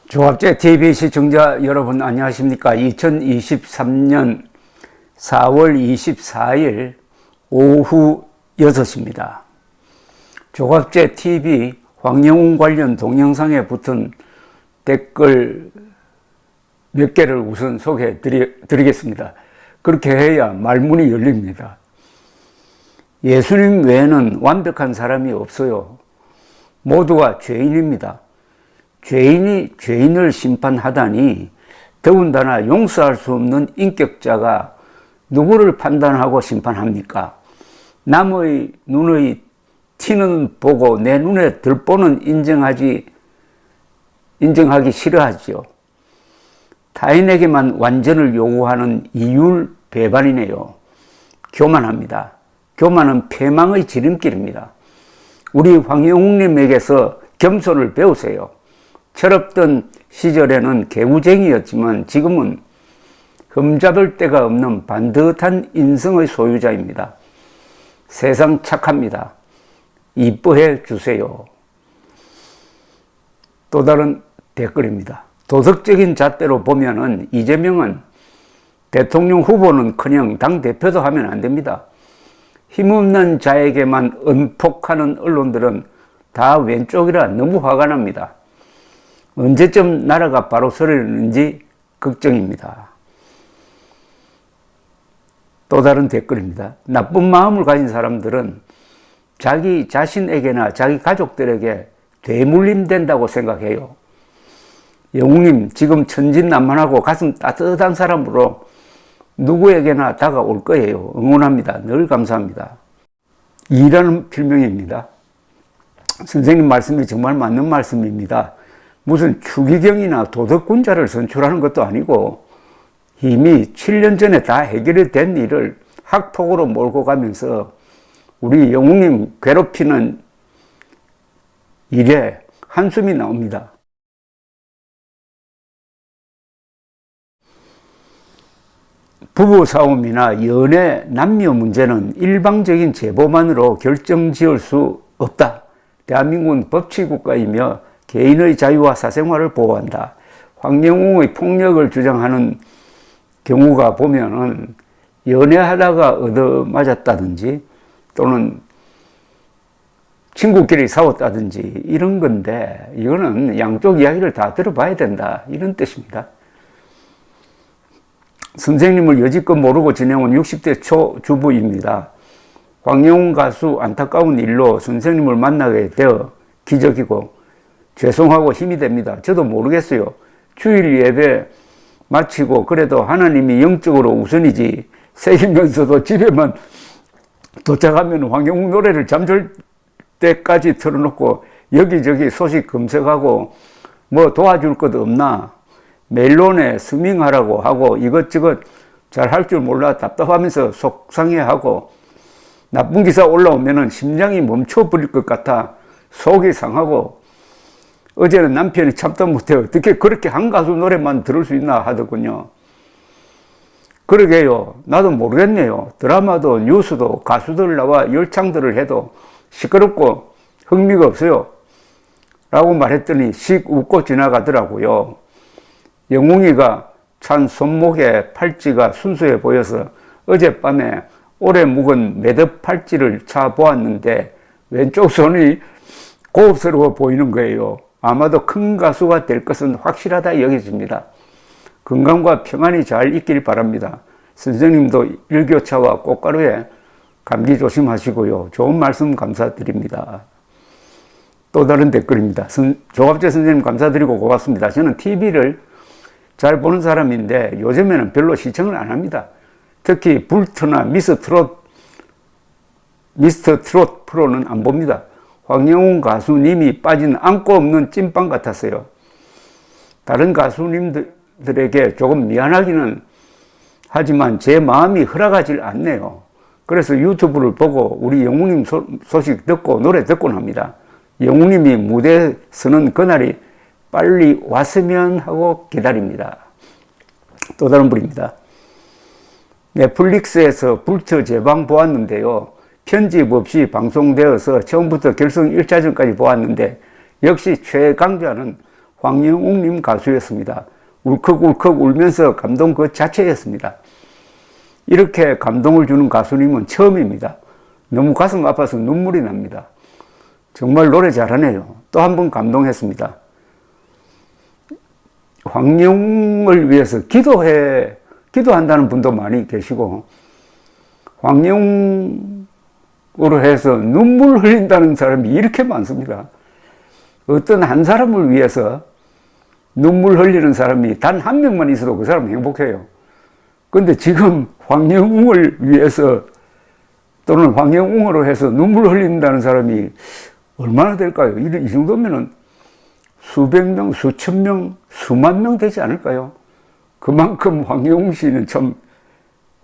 조갑제 TV 시청자 여러분 안녕하십니까? 2023년 4월 24일 오후 6시입니다. 조갑제 TV 황영웅 관련 동영상에 붙은 댓글 몇 개를 우선 소개해 드리겠습니다. 그렇게 해야 말문이 열립니다. 예수님 외에는 완벽한 사람이 없어요. 모두가 죄인입니다. 죄인이 죄인을 심판하다니 더군다나 용서할 수 없는 인격자가 누구를 판단하고 심판합니까? 남의 눈의 티는 보고 내 눈에 들보는 인정하기 싫어하지요. 타인에게만 완전을 요구하는 이율 배반이네요. 교만합니다. 교만은 패망의 지름길입니다. 우리 황영웅님에게서 겸손을 배우세요. 철없던 시절에는 개구쟁이였지만 지금은 흠잡을 데가 없는 반듯한 인성의 소유자입니다. 세상 착합니다. 이뻐해 주세요. 또 다른 댓글입니다. 도덕적인 잣대로 보면은 이재명은 대통령 후보는커녕 당대표도 하면 안 됩니다. 힘없는 자에게만 은폭하는 언론들은 다 왼쪽이라 너무 화가 납니다. 언제쯤 나라가 바로 서려는지 걱정입니다. 또 다른 댓글입니다. 나쁜 마음을 가진 사람들은 자기 자신에게나 자기 가족들에게 되물림된다고 생각해요. 영웅님 지금 천진난만하고 가슴 따뜻한 사람으로 누구에게나 다가올 거예요. 응원합니다. 늘 감사합니다. 이라는 필명입니다. 선생님 말씀이 정말 맞는 말씀입니다. 무슨 추기경이나 도덕군자를 선출하는 것도 아니고 이미 7년 전에 다 해결이 된 일을 학폭으로 몰고 가면서 우리 영웅님 괴롭히는 일에 한숨이 나옵니다. 부부싸움이나 연애, 남녀 문제는 일방적인 제보만으로 결정지을 수 없다. 대한민국은 법치국가이며 개인의 자유와 사생활을 보호한다. 황영웅의 폭력을 주장하는 경우가 보면은 연애하다가 얻어맞았다든지 또는 친구끼리 싸웠다든지 이런 건데 이거는 양쪽 이야기를 다 들어봐야 된다. 이런 뜻입니다. 선생님을 여지껏 모르고 지내온 60대 초주부입니다. 황영웅 가수 안타까운 일로 선생님을 만나게 되어 기적이고 죄송하고 힘이 됩니다. 저도 모르겠어요. 주일 예배 마치고 그래도 하나님이 영적으로 우선이지 새기면서도 집에만 도착하면 황영웅 노래를 잠들 때까지 틀어놓고 여기저기 소식 검색하고 뭐 도와줄 것 없나 멜론에 스밍하라고 하고 이것저것 잘 할 줄 몰라 답답하면서 속상해하고 나쁜 기사 올라오면은 심장이 멈춰버릴 것 같아 속이 상하고 어제는 남편이 참다 못해 어떻게 그렇게 한 가수 노래만 들을 수 있나 하더군요. 그러게요. 나도 모르겠네요. 드라마도 뉴스도 가수들 나와 열창들을 해도 시끄럽고 흥미가 없어요. 라고 말했더니 씩 웃고 지나가더라고요. 영웅이가 찬 손목에 팔찌가 순수해 보여서 어젯밤에 오래 묵은 매듭 팔찌를 차 보았는데 왼쪽 손이 고급스러워 보이는 거예요. 아마도 큰 가수가 될 것은 확실하다 여겨집니다. 건강과 평안이 잘 있길 바랍니다. 선생님도 일교차와 꽃가루에 감기 조심하시고요. 좋은 말씀 감사드립니다. 또 다른 댓글입니다. 조갑제 선생님 감사드리고 고맙습니다. 저는 TV를 잘 보는 사람인데 요즘에는 별로 시청을 안 합니다. 특히 불트나 미스터 트롯 프로는 안 봅니다. 황영웅 가수님이 빠진 안고 없는 찐빵 같았어요. 다른 가수님들에게 조금 미안하기는 하지만 제 마음이 허락하질 않네요. 그래서 유튜브를 보고 우리 영웅님 소식 듣고 노래 듣곤 합니다. 영웅님이 무대에 서는 그날이 빨리 왔으면 하고 기다립니다. 또 다른 분입니다. 넷플릭스에서 불트 제방 보았는데요. 편집 없이 방송되어서 처음부터 결승 1차전까지 보았는데 역시 최강자는 황영웅님 가수였습니다. 울컥울컥 울면서 감동 그 자체였습니다. 이렇게 감동을 주는 가수님은 처음입니다. 너무 가슴 아파서 눈물이 납니다. 정말 노래 잘하네요. 또 한 번 감동했습니다. 황영웅을 위해서 기도한다는 분도 많이 계시고, 황영웅으로 해서 눈물 흘린다는 사람이 이렇게 많습니다. 어떤 한 사람을 위해서 눈물 흘리는 사람이 단 한 명만 있어도 그 사람은 행복해요. 근데 지금 황영웅을 위해서 또는 황영웅으로 해서 눈물 흘린다는 사람이 얼마나 될까요? 이 정도면은 수백 명, 수천 명, 수만 명 되지 않을까요? 그만큼 황영웅 씨는 참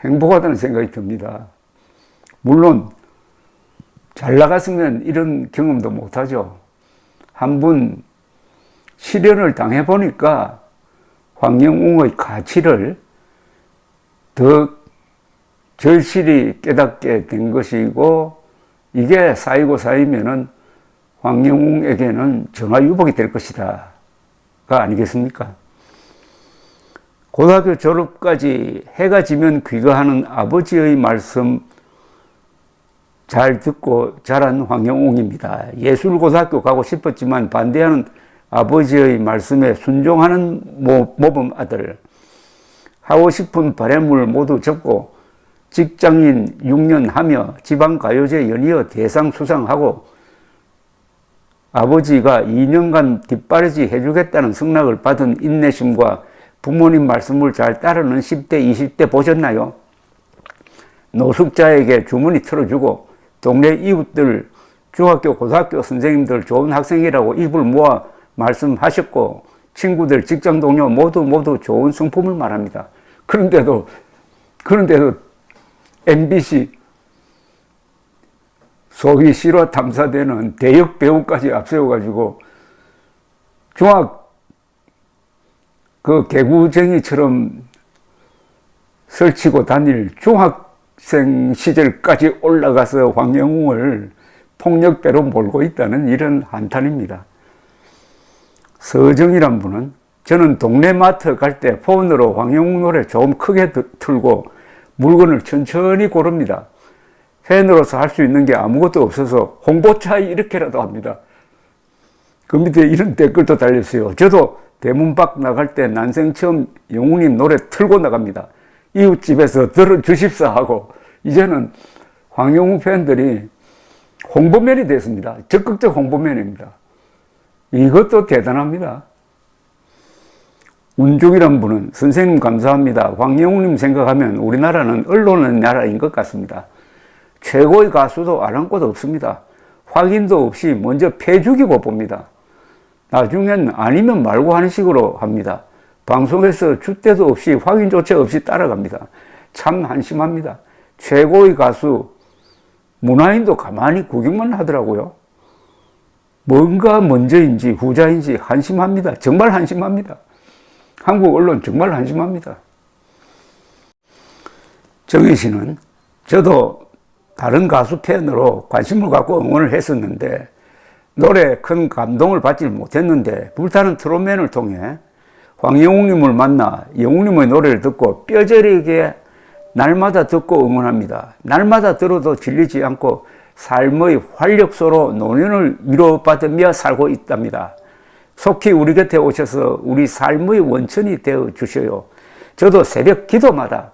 행복하다는 생각이 듭니다. 물론 잘 나갔으면 이런 경험도 못하죠. 한 번 실연을 당해보니까 황영웅의 가치를 더 절실히 깨닫게 된 것이고, 이게 쌓이고 쌓이면은 황영웅에게는 정화유복이 될 것이다 가 아니겠습니까? 고등학교 졸업까지 해가 지면 귀가하는 아버지의 말씀 잘 듣고 자란 황영웅입니다. 예술고등학교 가고 싶었지만 반대하는 아버지의 말씀에 순종하는 모범 아들. 하고 싶은 바램을 모두 접고 직장인 6년 하며 지방가요제 연이어 대상 수상하고 아버지가 2년간 뒷바라지 해주겠다는 승낙을 받은 인내심과 부모님 말씀을 잘 따르는 10대, 20대 보셨나요? 노숙자에게 주머니 틀어주고 동네 이웃들, 중학교, 고등학교 선생님들 좋은 학생이라고 입을 모아 말씀하셨고 친구들, 직장 동료 모두 좋은 성품을 말합니다. 그런데도 MBC 소위 실화 탐사대는 대역 배우까지 앞세워가지고 그 개구쟁이처럼 설치고 다닐 중학생 시절까지 올라가서 황영웅을 폭력배로 몰고 있다는 이런 한탄입니다. 서정이란 분은 저는 동네 마트 갈 때 폰으로 황영웅 노래 좀 크게 틀고 물건을 천천히 고릅니다. 팬으로서 할 수 있는 게 아무것도 없어서 홍보차 이렇게라도 합니다. 그 밑에 이런 댓글도 달렸어요. 저도 대문 밖 나갈 때 난생 처음 영웅님 노래 틀고 나갑니다. 이웃집에서 들어주십사 하고 이제는 황영웅 팬들이 홍보맨이 됐습니다. 적극적 홍보맨입니다. 이것도 대단합니다. 운종이란 분은 선생님 감사합니다. 황영웅님 생각하면 우리나라는 언론의 나라인 것 같습니다. 최고의 가수도 아랑곳 없습니다. 확인도 없이 먼저 패 죽이고 봅니다. 나중엔 아니면 말고 하는 식으로 합니다. 방송에서 줏대도 없이 확인조차 없이 따라갑니다. 참 한심합니다. 최고의 가수 문화인도 가만히 구경만 하더라고요. 뭔가 먼저인지 후자인지 한심합니다. 정말 한심합니다. 한국 언론 정말 한심합니다. 정희 씨는 저도 다른 가수 팬으로 관심을 갖고 응원을 했었는데 노래에 큰 감동을 받지 못했는데 불타는 트롯맨을 통해 황영웅님을 만나 영웅님의 노래를 듣고 뼈저리게 날마다 듣고 응원합니다. 날마다 들어도 질리지 않고 삶의 활력소로 노년을 위로받으며 살고 있답니다. 속히 우리 곁에 오셔서 우리 삶의 원천이 되어 주셔요. 저도 새벽 기도마다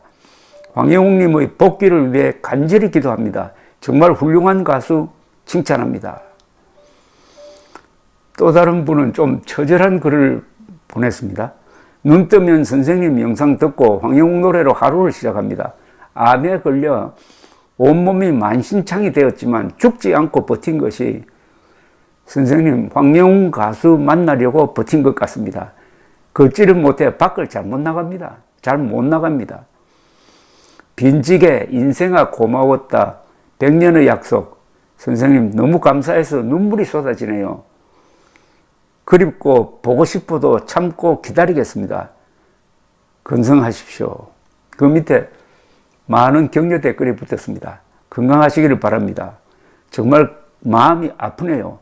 황영웅님의 복귀를 위해 간절히 기도합니다. 정말 훌륭한 가수 칭찬합니다. 또 다른 분은 좀 처절한 글을 보냈습니다. 눈 뜨면 선생님 영상 듣고 황영웅 노래로 하루를 시작합니다. 암에 걸려 온몸이 만신창이 되었지만 죽지 않고 버틴 것이 선생님 황영웅 가수 만나려고 버틴 것 같습니다. 걷지를 못해 밖을 잘 못 나갑니다. 잘 못 나갑니다. 빈지게 인생아 고마웠다. 100년의 약속. 선생님 너무 감사해서 눈물이 쏟아지네요. 그립고 보고 싶어도 참고 기다리겠습니다. 건승하십시오. 그 밑에 많은 격려 댓글이 붙었습니다. 건강하시기를 바랍니다. 정말 마음이 아프네요.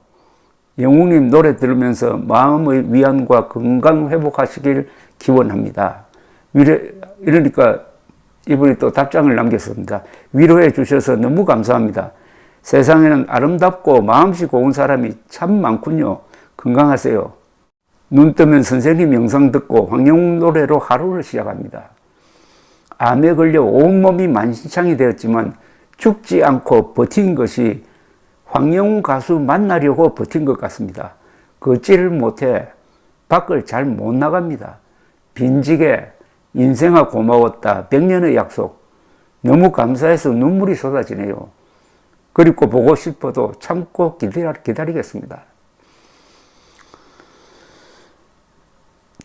영웅님 노래 들으면서 마음의 위안과 건강 회복하시길 기원합니다. 이러니까 이분이 또 답장을 남겼습니다. 위로해 주셔서 너무 감사합니다. 세상에는 아름답고 마음씨 고운 사람이 참 많군요. 건강하세요. 눈 뜨면 선생님 영상 듣고 황영웅 노래로 하루를 시작합니다. 암에 걸려 온몸이 만신창이 되었지만 죽지 않고 버틴 것이 황영웅 가수 만나려고 버틴 것 같습니다. 걷지를 못해 밖을 잘 못 나갑니다. 빈지게 인생아 고마웠다. 100년의 약속. 너무 감사해서 눈물이 쏟아지네요. 그리고 보고 싶어도 참고 기다리겠습니다.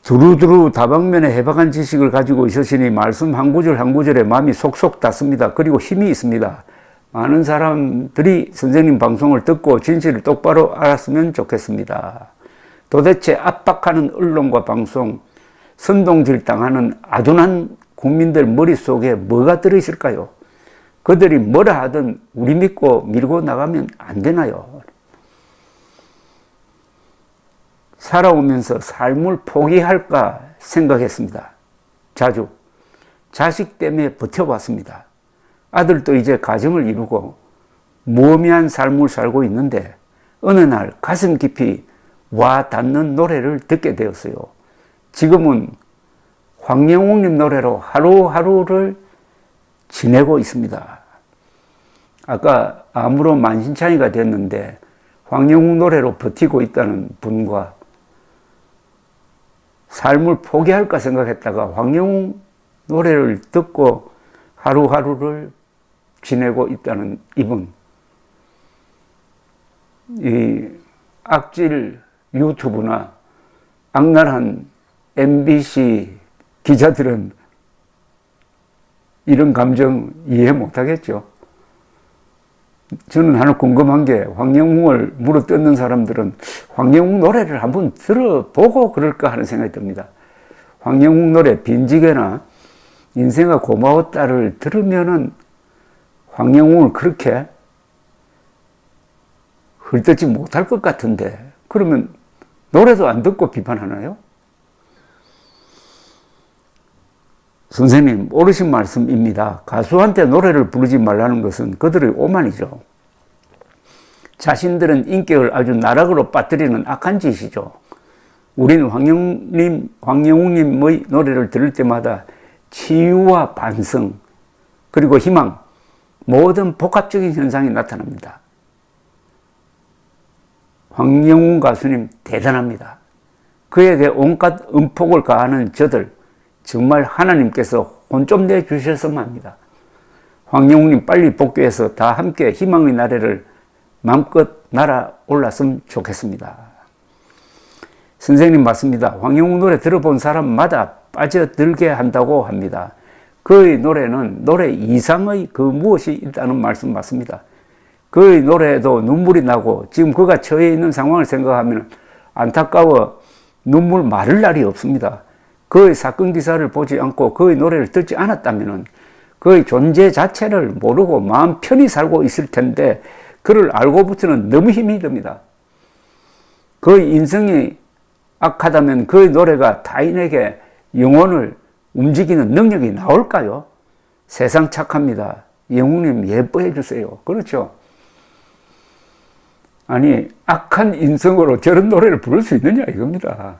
두루두루 다방면에 해박한 지식을 가지고 있으시니 말씀 한 구절 한 구절에 마음이 속속 닿습니다. 그리고 힘이 있습니다. 많은 사람들이 선생님 방송을 듣고 진실을 똑바로 알았으면 좋겠습니다. 도대체 압박하는 언론과 방송, 선동질 당하는 아둔한 국민들 머릿속에 뭐가 들어있을까요? 그들이 뭐라 하든 우리 믿고 밀고 나가면 안 되나요? 살아오면서 삶을 포기할까 생각했습니다. 자주. 자식 때문에 버텨왔습니다. 아들도 이제 가정을 이루고 무의미한 삶을 살고 있는데 어느 날 가슴 깊이 와 닿는 노래를 듣게 되었어요. 지금은 황영웅님 노래로 하루하루를 지내고 있습니다. 아까 암으로 만신창이가 됐는데 황영웅 노래로 버티고 있다는 분과 삶을 포기할까 생각했다가 황영웅 노래를 듣고 하루하루를 지내고 있다는 이분. 이 악질 유튜브나 악랄한 MBC 기자들은 이런 감정 이해 못하겠죠. 저는 하나 궁금한 게 황영웅을 물어뜯는 사람들은 황영웅 노래를 한번 들어보고 그럴까 하는 생각이 듭니다. 황영웅 노래 빈지게나 인생아 고마웠다를 들으면은 황영웅을 그렇게 헐뜯지 못할 것 같은데 그러면 노래도 안 듣고 비판하나요? 선생님, 옳으신 말씀입니다. 가수한테 노래를 부르지 말라는 것은 그들의 오만이죠. 자신들은 인격을 아주 나락으로 빠뜨리는 악한 짓이죠. 우리는 황영웅님의 노래를 들을 때마다 치유와 반성, 그리고 희망, 모든 복합적인 현상이 나타납니다. 황영웅 가수님 대단합니다. 그에 대해 온갖 음폭을 가하는 저들, 정말 하나님께서 혼 좀 내주셨으면 합니다. 황영웅님 빨리 복귀해서 다 함께 희망의 나래를 마음껏 날아올랐으면 좋겠습니다. 선생님 맞습니다. 황영웅 노래 들어본 사람마다 빠져들게 한다고 합니다. 그의 노래는 노래 이상의 그 무엇이 있다는 말씀 맞습니다. 그의 노래에도 눈물이 나고 지금 그가 처해 있는 상황을 생각하면 안타까워 눈물 마를 날이 없습니다. 그의 사건 기사를 보지 않고 그의 노래를 듣지 않았다면 그의 존재 자체를 모르고 마음 편히 살고 있을 텐데 그를 알고부터는 너무 힘이 듭니다. 그의 인성이 악하다면 그의 노래가 타인에게 영혼을 움직이는 능력이 나올까요? 세상 착합니다. 영웅님 예뻐해 주세요. 그렇죠? 아니 악한 인성으로 저런 노래를 부를 수 있느냐 이겁니다.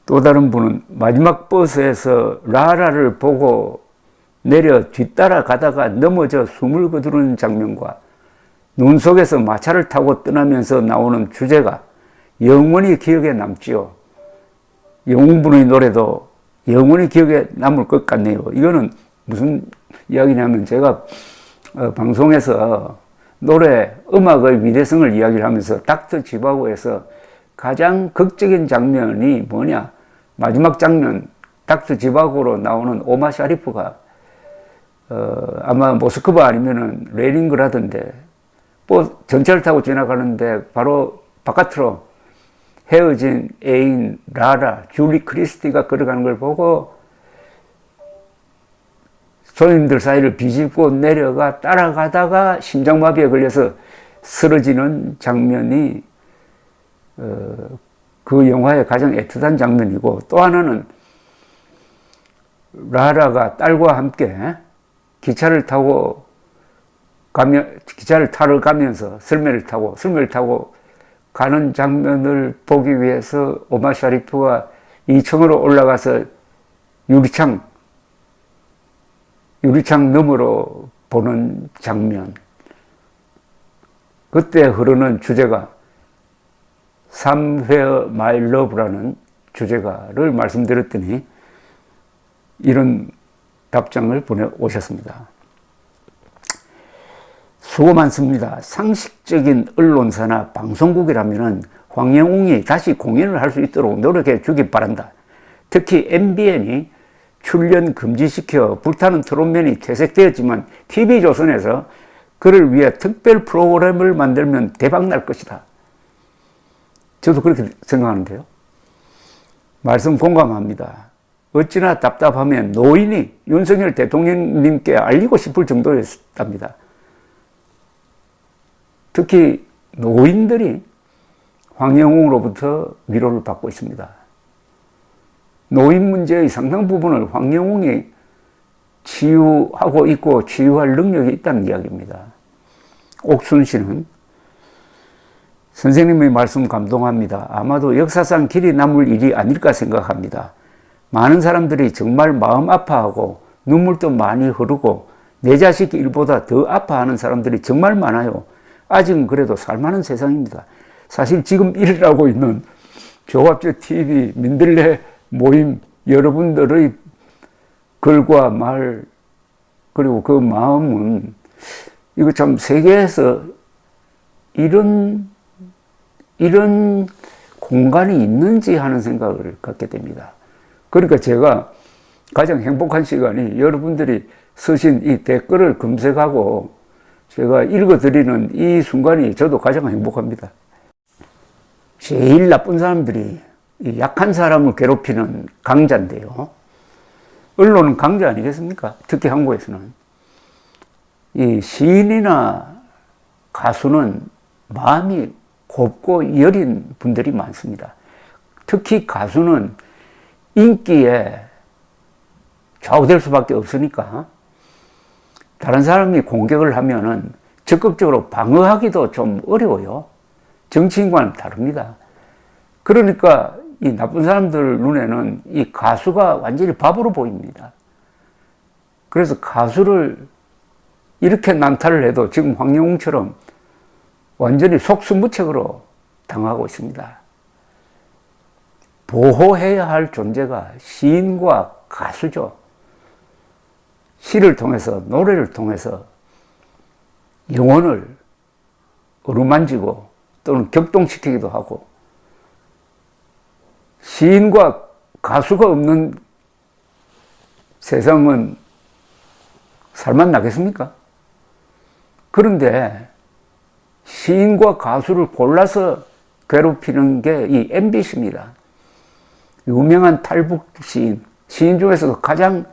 또 다른 분은 마지막 버스에서 라라를 보고 내려 뒤따라 가다가 넘어져 숨을 거두는 장면과 눈 속에서 마차를 타고 떠나면서 나오는 주제가 영원히 기억에 남지요. 영웅분의 노래도 영원히 기억에 남을 것 같네요. 이거는 무슨 이야기냐면 제가 방송에서 노래, 음악의 위대성을 이야기를 하면서 닥터 지바고에서 가장 극적인 장면이 뭐냐? 마지막 장면, 닥터 지바고로 나오는 오마 샤리프가 아마 모스크바 아니면은 레닌그라드인데 전차를 타고 지나가는데 바로 바깥으로 헤어진 애인 라라, 줄리 크리스티가 걸어가는 걸 보고 손님들 사이를 비집고 내려가 따라가다가 심장마비에 걸려서 쓰러지는 장면이 그 영화의 가장 애틋한 장면이고, 또 하나는 라라가 딸과 함께 기차를 타러 가면서 설매를 타고 가는 장면을 보기 위해서 오마 샤리프가 2층으로 올라가서 유리창 너머로 보는 장면. 그때 흐르는 주제가 Somewhere My Love라는 주제가를 말씀드렸더니 이런 답장을 보내오셨습니다. 수고 많습니다. 상식적인 언론사나 방송국이라면 황영웅이 다시 공연을 할 수 있도록 노력해 주기 바란다. 특히 MBN이 출연 금지시켜 불타는 트롯맨이 퇴색되었지만 TV조선에서 그를 위해 특별 프로그램을 만들면 대박 날 것이다. 저도 그렇게 생각하는데요. 말씀 공감합니다. 어찌나 답답하면 노인이 윤석열 대통령님께 알리고 싶을 정도였답니다. 특히 노인들이 황영웅으로부터 위로를 받고 있습니다. 노인 문제의 상당 부분을 황영웅이 치유하고 있고 치유할 능력이 있다는 이야기입니다. 옥순 씨는 선생님의 말씀 감동합니다. 아마도 역사상 길이 남을 일이 아닐까 생각합니다. 많은 사람들이 정말 마음 아파하고 눈물도 많이 흐르고 내 자식 일보다 더 아파하는 사람들이 정말 많아요. 아직은 그래도 살만한 세상입니다. 사실 지금 일어나고 있는 조갑제 TV, 민들레 모임 여러분들의 글과 말 그리고 그 마음은 이거 참 세계에서 이런 공간이 있는지 하는 생각을 갖게 됩니다. 그러니까 제가 가장 행복한 시간이 여러분들이 쓰신 이 댓글을 검색하고 제가 읽어드리는 이 순간이 저도 가장 행복합니다. 제일 나쁜 사람들이 약한 사람을 괴롭히는 강자인데요. 언론은 강자 아니겠습니까? 특히 한국에서는. 이 시인이나 가수는 마음이 곱고 여린 분들이 많습니다. 특히 가수는 인기에 좌우될 수밖에 없으니까 다른 사람이 공격을 하면은 적극적으로 방어하기도 좀 어려워요. 정치인과는 다릅니다. 그러니까 이 나쁜 사람들 눈에는 이 가수가 완전히 바보로 보입니다. 그래서 가수를 이렇게 난타를 해도 지금 황영웅처럼 완전히 속수무책으로 당하고 있습니다. 보호해야 할 존재가 시인과 가수죠. 시를 통해서, 노래를 통해서 영혼을 어루만지고 또는 격동시키기도 하고, 시인과 가수가 없는 세상은 살만 나겠습니까? 그런데 시인과 가수를 골라서 괴롭히는 게 이 MBC입니다. 유명한 탈북 시인, 시인 중에서도 가장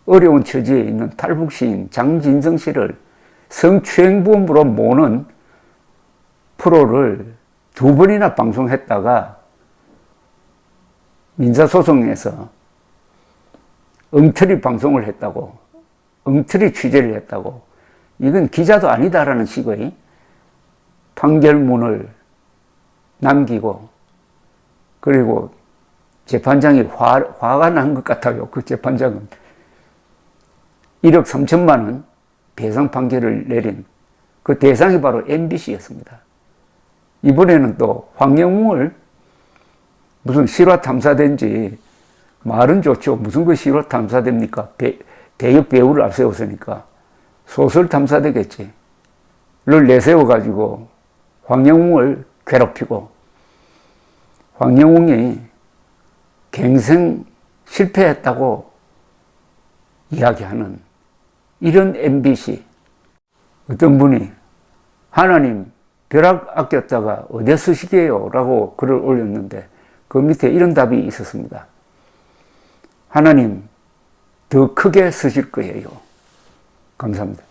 어려운 처지에 있는 탈북 시인 장진성 씨를 성추행범으로 모는 프로를 2번이나 방송했다가 민사소송에서 엉터리 방송을 했다고, 엉터리 취재를 했다고, 이건 기자도 아니다라는 식의 판결문을 남기고, 그리고 재판장이 화가 난 것 같아요. 그 재판장은 1억 3천만 원 배상 판결을 내린 그 대상이 바로 MBC였습니다. 이번에는 또 황영웅을 무슨 실화 탐사대인지, 말은 좋죠. 무슨 그 실화 탐사대입니까? 대역 배우를 앞세웠으니까 소설 탐사대겠지. 를 내세워가지고 황영웅을 괴롭히고, 황영웅이 갱생 실패했다고 이야기하는 이런 MBC. 어떤 분이 하나님 벼락 아꼈다가 어디에 쓰시게요? 라고 글을 올렸는데 그 밑에 이런 답이 있었습니다. 하나님 더 크게 쓰실 거예요. 감사합니다.